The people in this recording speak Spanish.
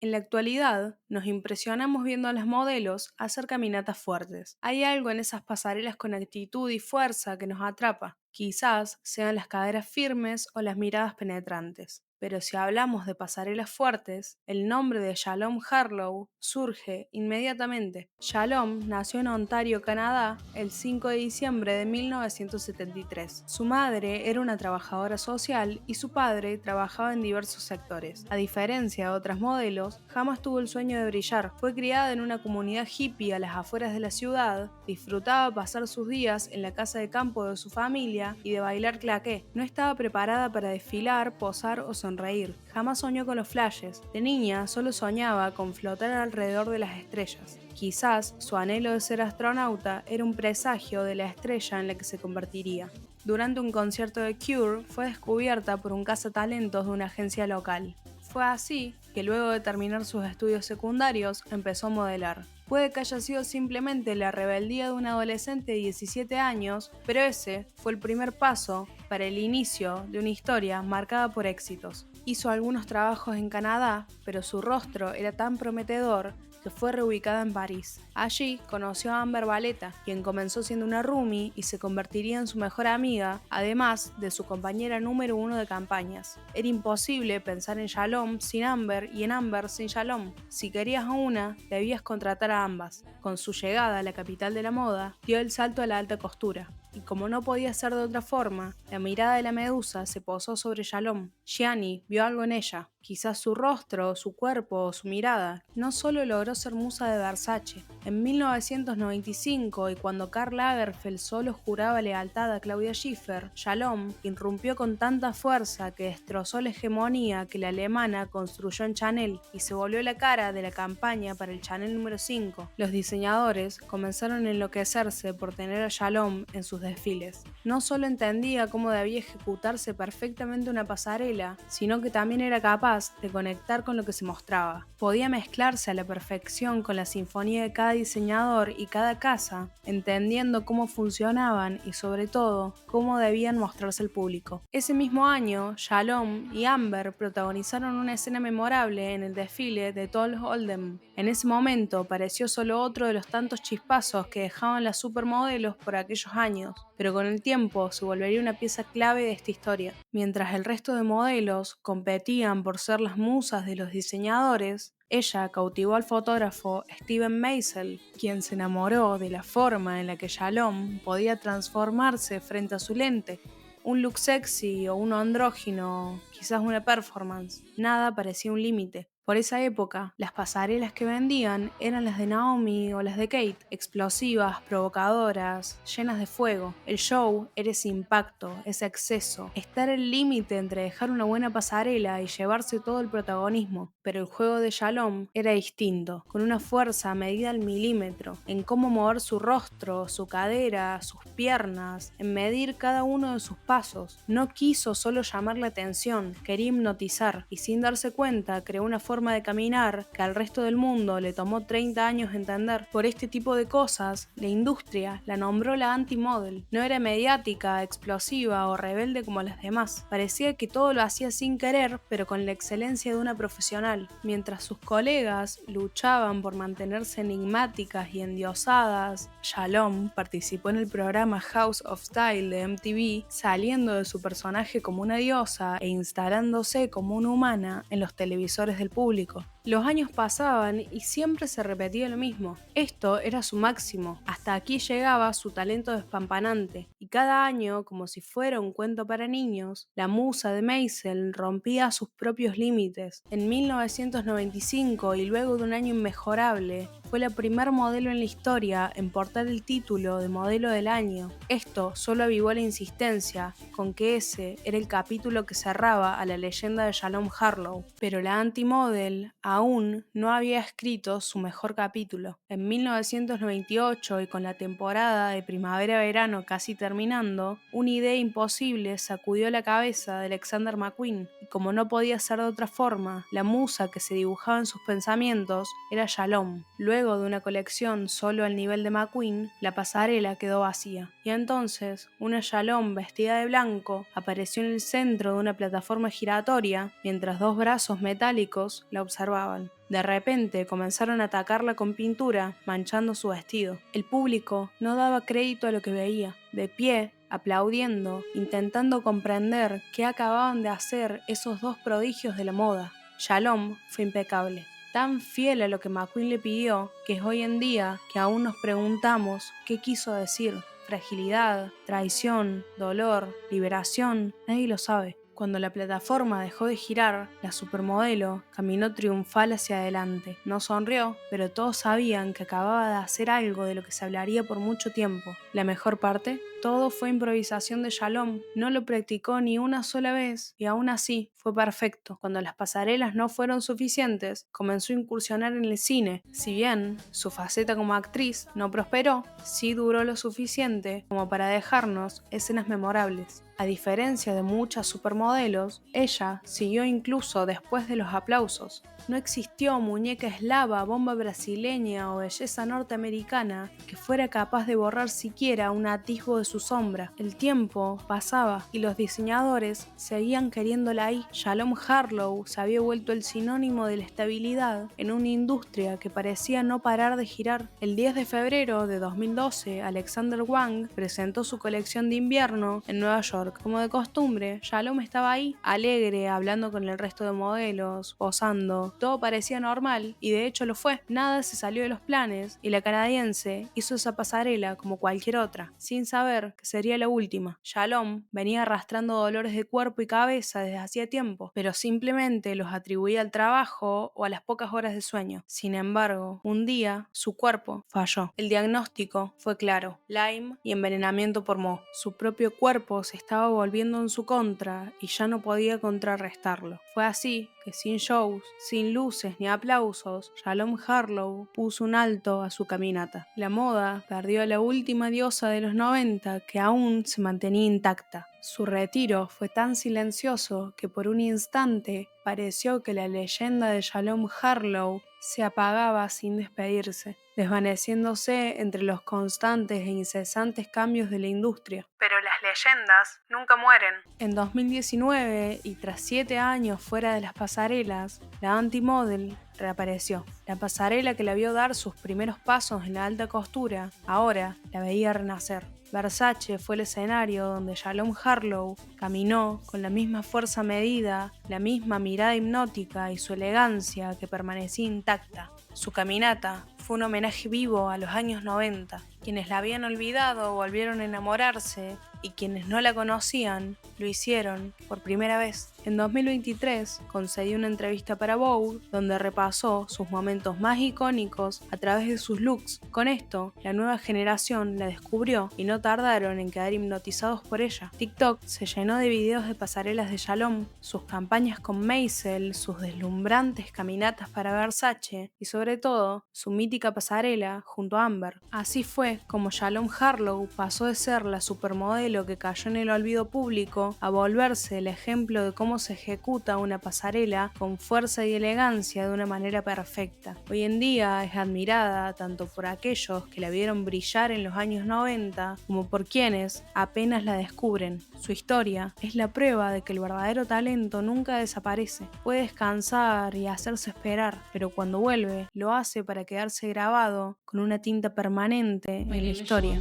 En la actualidad, nos impresionamos viendo a las modelos hacer caminatas fuertes. Hay algo en esas pasarelas con actitud y fuerza que nos atrapa. Quizás sean las caderas firmes o las miradas penetrantes. Pero si hablamos de pasarelas fuertes, el nombre de Shalom Harlow surge inmediatamente. Shalom nació en Ontario, Canadá, el 5 de diciembre de 1973. Su madre era una trabajadora social y su padre trabajaba en diversos sectores. A diferencia de otras modelos, jamás tuvo el sueño de brillar. Fue criada en una comunidad hippie a las afueras de la ciudad, disfrutaba pasar sus días en la casa de campo de su familia y de bailar claqué. No estaba preparada para desfilar, posar o sonreír. Jamás soñó con los flashes. De niña solo soñaba con flotar alrededor de las estrellas. Quizás su anhelo de ser astronauta era un presagio de la estrella en la que se convertiría. Durante un concierto de Cure fue descubierta por un cazatalentos de una agencia local. Fue así que luego de terminar sus estudios secundarios empezó a modelar. Puede que haya sido simplemente la rebeldía de un adolescente de 17 años, pero ese fue el primer paso para el inicio de una historia marcada por éxitos. Hizo algunos trabajos en Canadá, pero su rostro era tan prometedor que fue reubicada en París. Allí conoció a Amber Valletta, quien comenzó siendo una roomie y se convertiría en su mejor amiga, además de su compañera número uno de campañas. Era imposible pensar en Shalom sin Amber y en Amber sin Shalom. Si querías a una, debías contratar a ambas. Con su llegada a la capital de la moda, dio el salto a la alta costura. Y como no podía ser de otra forma, la mirada de la medusa se posó sobre Shalom. Gianni vio algo en ella, quizás su rostro, su cuerpo o su mirada. No solo logró ser musa de Versace. En 1995, y cuando Karl Lagerfeld solo juraba lealtad a Claudia Schiffer, Shalom irrumpió con tanta fuerza que destrozó la hegemonía que la alemana construyó en Chanel y se volvió la cara de la campaña para el Chanel número 5. Los diseñadores comenzaron a enloquecerse por tener a Shalom en sus desfiles. No solo entendía cómo debía ejecutarse perfectamente una pasarela, sino que también era capaz de conectar con lo que se mostraba. Podía mezclarse a la perfección con la sinfonía de cada diseñador y cada casa, entendiendo cómo funcionaban y sobre todo cómo debían mostrarse al público. Ese mismo año, Shalom y Amber protagonizaron una escena memorable en el desfile de Tall Oldham. En ese momento pareció solo otro de los tantos chispazos que dejaban las supermodelos por aquellos años, pero con el tiempo se volvería una pieza clave de esta historia. Mientras el resto de modelos competían por ser las musas de los diseñadores, ella cautivó al fotógrafo Steven Meisel, quien se enamoró de la forma en la que Shalom podía transformarse frente a su lente. Un look sexy o un andrógino, quizás una performance, nada parecía un límite. Por esa época, las pasarelas que vendían eran las de Naomi o las de Kate, explosivas, provocadoras, llenas de fuego. El show era ese impacto, ese exceso, estar al límite entre dejar una buena pasarela y llevarse todo el protagonismo. Pero el juego de Shalom era distinto, con una fuerza medida al milímetro, en cómo mover su rostro, su cadera, sus piernas, en medir cada uno de sus pasos. No quiso solo llamar la atención, quería hipnotizar, y sin darse cuenta creó una forma de caminar que al resto del mundo le tomó 30 años entender. Por este tipo de cosas, la industria la nombró la anti-model. No era mediática, explosiva o rebelde como las demás. Parecía que todo lo hacía sin querer, pero con la excelencia de una profesional. Mientras sus colegas luchaban por mantenerse enigmáticas y endiosadas, Shalom participó en el programa House of Style de MTV, saliendo de su personaje como una diosa e instalándose como una humana en los televisores del público. Los años pasaban y siempre se repetía lo mismo. Esto era su máximo. Hasta aquí llegaba su talento despampanante. Y cada año, como si fuera un cuento para niños, la musa de Maisel rompía sus propios límites. En 1995, y luego de un año inmejorable, fue la primer modelo en la historia en portar el título de modelo del año. Esto solo avivó la insistencia con que ese era el capítulo que cerraba a la leyenda de Shalom Harlow. Pero la anti-model aún no había escrito su mejor capítulo. En 1998, y con la temporada de primavera-verano casi terminando, una idea imposible sacudió la cabeza de Alexander McQueen, y como no podía ser de otra forma, la musa que se dibujaba en sus pensamientos era Shalom. Luego luego de una colección solo al nivel de McQueen, la pasarela quedó vacía. Y entonces, una Shalom vestida de blanco apareció en el centro de una plataforma giratoria, mientras dos brazos metálicos la observaban. De repente comenzaron a atacarla con pintura, manchando su vestido. El público no daba crédito a lo que veía. De pie, aplaudiendo, intentando comprender qué acababan de hacer esos dos prodigios de la moda. Shalom fue impecable, tan fiel a lo que McQueen le pidió, que es hoy en día que aún nos preguntamos qué quiso decir. Fragilidad, traición, dolor, liberación, nadie lo sabe. Cuando la plataforma dejó de girar, la supermodelo caminó triunfal hacia adelante. No sonrió, pero todos sabían que acababa de hacer algo de lo que se hablaría por mucho tiempo. La mejor parte, todo fue improvisación de Shalom. No lo practicó ni una sola vez y aún así fue perfecto. Cuando las pasarelas no fueron suficientes, comenzó a incursionar en el cine. Si bien su faceta como actriz no prosperó, sí duró lo suficiente como para dejarnos escenas memorables. A diferencia de muchas supermodelos, ella siguió incluso después de los aplausos. No existió muñeca eslava, bomba brasileña o belleza norteamericana que fuera capaz de borrar siquiera un atisbo de su sombra. El tiempo pasaba y los diseñadores seguían queriéndola ahí. Shalom Harlow se había vuelto el sinónimo de la estabilidad en una industria que parecía no parar de girar. El 10 de febrero de 2012, Alexander Wang presentó su colección de invierno en Nueva York. Como de costumbre, Shalom estaba ahí, alegre, hablando con el resto de modelos, posando. Todo parecía normal, y de hecho lo fue. Nada se salió de los planes, y la canadiense hizo esa pasarela como cualquier otra, sin saber que sería la última. Shalom venía arrastrando dolores de cuerpo y cabeza desde hacía tiempo, pero simplemente los atribuía al trabajo o a las pocas horas de sueño. Sin embargo, un día, su cuerpo falló. El diagnóstico fue claro: Lyme y envenenamiento por moho. Su propio cuerpo se estaba volviendo en su contra y ya no podía contrarrestarlo. Fue así que sin shows, sin luces ni aplausos, Shalom Harlow puso un alto a su caminata. La moda perdió a la última diosa de los 90 que aún se mantenía intacta. Su retiro fue tan silencioso que por un instante pareció que la leyenda de Shalom Harlow se apagaba sin despedirse, desvaneciéndose entre los constantes e incesantes cambios de la industria. Pero las leyendas nunca mueren. En 2019, y tras 7 años fuera de las pasarelas, la anti-model reapareció. La pasarela que la vio dar sus primeros pasos en la alta costura, ahora la veía renacer. Versace fue el escenario donde Shalom Harlow caminó con la misma fuerza medida, la misma mirada hipnótica y su elegancia que permanecía intacta. Su caminata fue un homenaje vivo a los años 90. Quienes la habían olvidado volvieron a enamorarse y quienes no la conocían lo hicieron por primera vez. En 2023 concedió una entrevista para Vogue donde repasó sus momentos más icónicos a través de sus looks. Con esto, la nueva generación la descubrió y no tardaron en quedar hipnotizados por ella. TikTok se llenó de videos de pasarelas de Shalom, sus campañas con Maisel, sus deslumbrantes caminatas para Versace y sobre todo su mítica pasarela junto a Amber. Así fue como Shalom Harlow pasó de ser la supermodelo que cayó en el olvido público a volverse el ejemplo de cómo se ejecuta una pasarela con fuerza y elegancia de una manera perfecta. Hoy en día es admirada tanto por aquellos que la vieron brillar en los años 90 como por quienes apenas la descubren. Su historia es la prueba de que el verdadero talento nunca desaparece. Puede descansar y hacerse esperar, pero cuando vuelve lo hace para quedarse grabado con una tinta permanente en la historia.